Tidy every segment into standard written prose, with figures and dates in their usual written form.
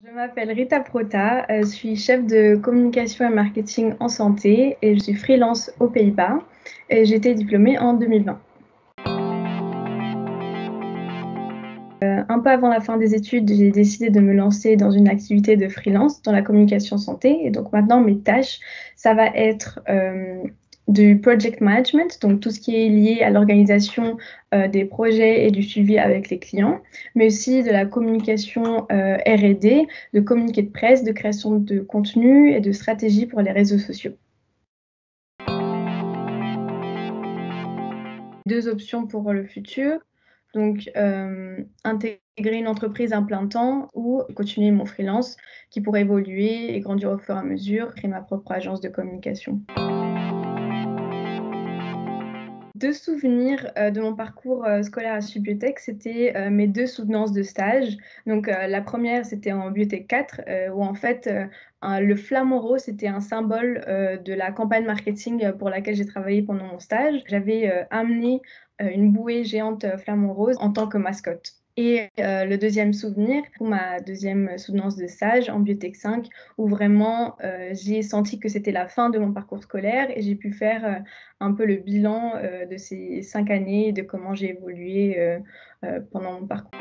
Je m'appelle Rita Prota, je suis chef de communication et marketing en santé et je suis freelance aux Pays-Bas et j'ai été diplômée en 2020. Un peu avant la fin des études, j'ai décidé de me lancer dans une activité de freelance dans la communication santé et donc maintenant mes tâches, ça va être du project management, donc tout ce qui est lié à l'organisation des projets et du suivi avec les clients, mais aussi de la communication R&D, de communiqué de presse, de création de contenu et de stratégie pour les réseaux sociaux. Deux options pour le futur. Donc, intégrer une entreprise à plein temps ou continuer mon freelance qui pourrait évoluer et grandir au fur et à mesure, créer ma propre agence de communication. Deux souvenirs de mon parcours scolaire à Subiotech, c'était mes deux soutenances de stage. Donc, la première, c'était en Biotech 4, où en fait, le flamant rose, c'était un symbole de la campagne marketing pour laquelle j'ai travaillé pendant mon stage. J'avais amené une bouée géante flamant rose en tant que mascotte. Et le deuxième souvenir, pour ma deuxième soutenance de stage en Biotech 5, où vraiment j'ai senti que c'était la fin de mon parcours scolaire et j'ai pu faire un peu le bilan de ces 5 années et de comment j'ai évolué pendant mon parcours.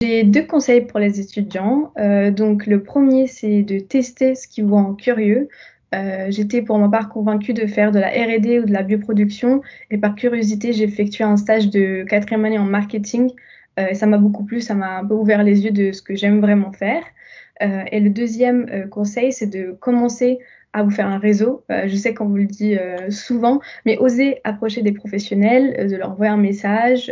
J'ai deux conseils pour les étudiants. Donc le premier, c'est de tester ce qui vous rend curieux. J'étais pour ma part convaincue de faire de la R&D ou de la bioproduction et par curiosité, j'ai effectué un stage de quatrième année en marketing. Et ça m'a beaucoup plu, ça m'a un peu ouvert les yeux de ce que j'aime vraiment faire. Et le deuxième conseil, c'est de commencer à vous faire un réseau. Je sais qu'on vous le dit souvent, mais osez approcher des professionnels, de leur envoyer un message,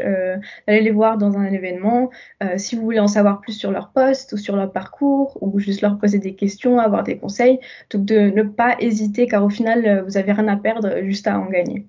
d'aller les voir dans un événement. Si vous voulez en savoir plus sur leur poste ou sur leur parcours, ou juste leur poser des questions, avoir des conseils, donc de ne pas hésiter, car au final, vous n'avez rien à perdre, juste à en gagner.